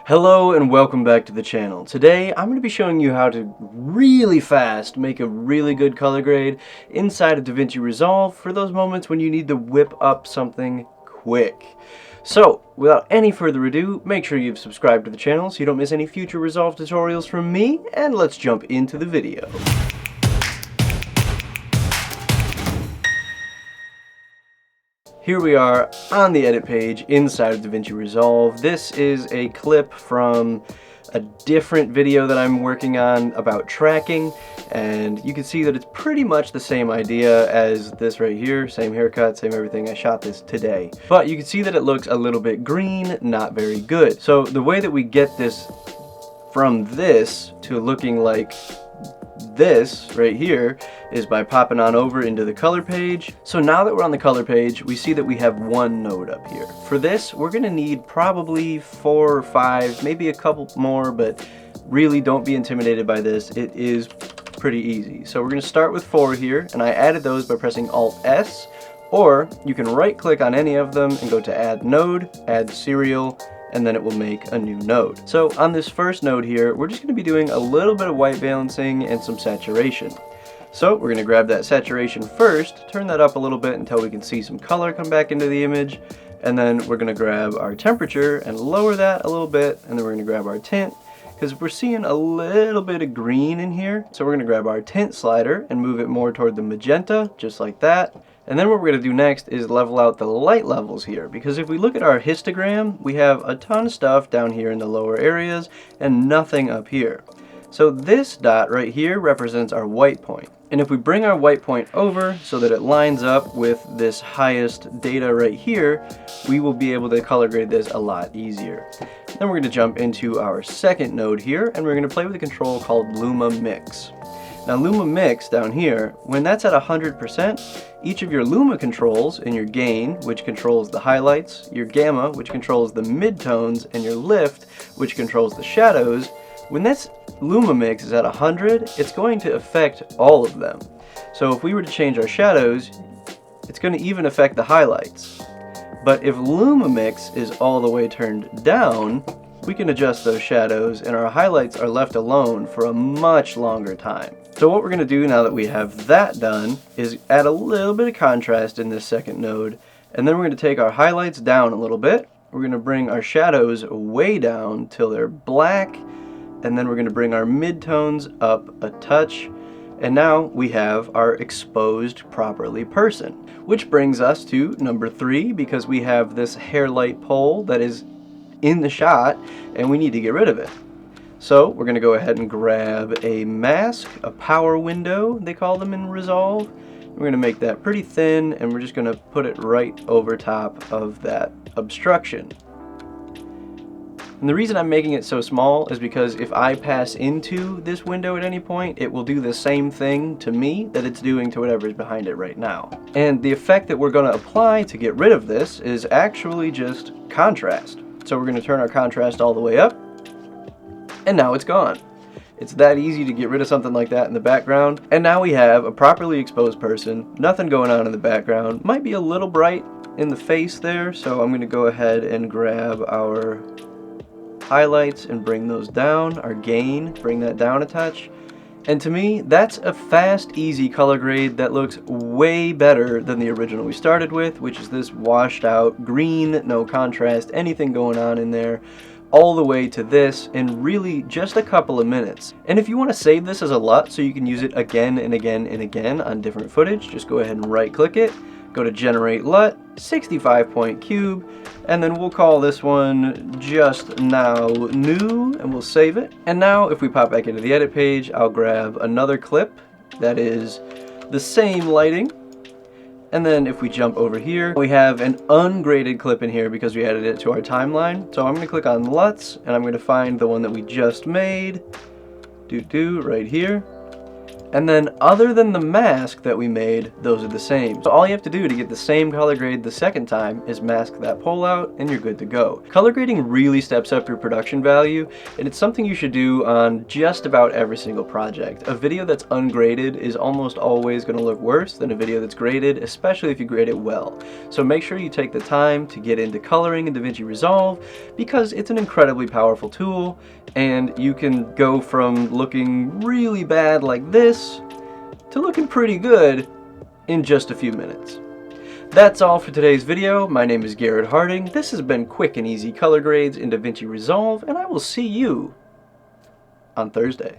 Hello and welcome back to the channel. Today I'm going to be showing you how to really fast make a really good color grade inside of Davinci Resolve for those moments when you need to whip up something quick. So without any further ado, make sure you've subscribed to the channel so you don't miss any future Resolve tutorials from me, and let's jump into the video. Here we are on the edit page inside of Davinci Resolve. This is a clip from a different video that I'm working on about tracking, and you can see that it's pretty much the same idea as this right here, same haircut, same everything. I shot this today. But you can see that it looks a little bit green, not very good. So the way that we get this from this to looking like this right here is by popping on over into the color page. So now that we're on the color page, we see that we have one node up here. For this, we're gonna need probably 4 or 5, maybe a couple more, but really don't be intimidated by this. It is pretty easy. So we're gonna start with 4 here, and I added those by pressing Alt-S, or you can right click on any of them and go to Add Node, Add Serial, and then it will make a new node. So on this first node here, we're just going to be doing a little bit of white balancing and some saturation. So we're going to grab that saturation first, turn that up a little bit until we can see some color come back into the image, and then we're going to grab our temperature and lower that a little bit, and then we're going to grab our tint, because we're seeing a little bit of green in here. So we're going to grab our tint slider and move it more toward the magenta, just like that. And then what we're going to do next is level out the light levels here, because if we look at our histogram, we have a ton of stuff down here in the lower areas and nothing up here. So this dot right here represents our white point. And if we bring our white point over so that it lines up with this highest data right here, we will be able to color grade this a lot easier. Then we're going to jump into our second node here, and we're going to play with a control called Luma Mix. Now Luma Mix down here, when that's at 100%, each of your Luma controls in your gain, which controls the highlights, your gamma, which controls the midtones, and your lift, which controls the shadows, when that's Luma Mix is at 100, it's going to affect all of them. So if we were to change our shadows, it's going to even affect the highlights. But if Luma Mix is all the way turned down, we can adjust those shadows and our highlights are left alone for a much longer time. So what we're going to do now that we have that done is add a little bit of contrast in this second node, and then we're going to take our highlights down a little bit. We're going to bring our shadows way down till they're black, and then we're going to bring our midtones up a touch, and now we have our exposed properly person. Which brings us to number 3, because we have this hair light pole that is in the shot and we need to get rid of it. So we're going to go ahead and grab a mask, a power window they call them in Resolve. We're going to make that pretty thin, and we're just going to put it right over top of that obstruction. And the reason I'm making it so small is because if I pass into this window at any point, it will do the same thing to me that it's doing to whatever's behind it right now. And the effect that we're going to apply to get rid of this is actually just contrast. So we're going to turn our contrast all the way up, and now it's gone. It's that easy to get rid of something like that in the background. And now we have a properly exposed person, nothing going on in the background. Might be a little bright in the face there, so I'm going to go ahead and grab our highlights and bring those down, our gain, bring that down a touch. And to me, that's a fast, easy color grade that looks way better than the original we started with, which is this washed out green, no contrast, anything going on in there, all the way to this in really just a couple of minutes. And if you want to save this as a LUT so you can use it again and again and again on different footage, just go ahead and right click it, go to Generate LUT, 65 point cube, and then we'll call this one Just Now New, and we'll save it. And now if we pop back into the edit page, I'll grab another clip that is the same lighting. And then if we jump over here, we have an ungraded clip in here because we added it to our timeline. So I'm going to click on LUTs, and I'm going to find the one that we just made, right here. And then other than the mask that we made, those are the same. So all you have to do to get the same color grade the second time is mask that pole out and you're good to go. Color grading really steps up your production value, and it's something you should do on just about every single project. A video that's ungraded is almost always going to look worse than a video that's graded, especially if you grade it well. So make sure you take the time to get into coloring in Davinci Resolve, because it's an incredibly powerful tool, and you can go from looking really bad like this to looking pretty good in just a few minutes. That's all for today's video. My name is Garrett Harding. This has been quick and easy color grades in Davinci Resolve, and I will see you on Thursday.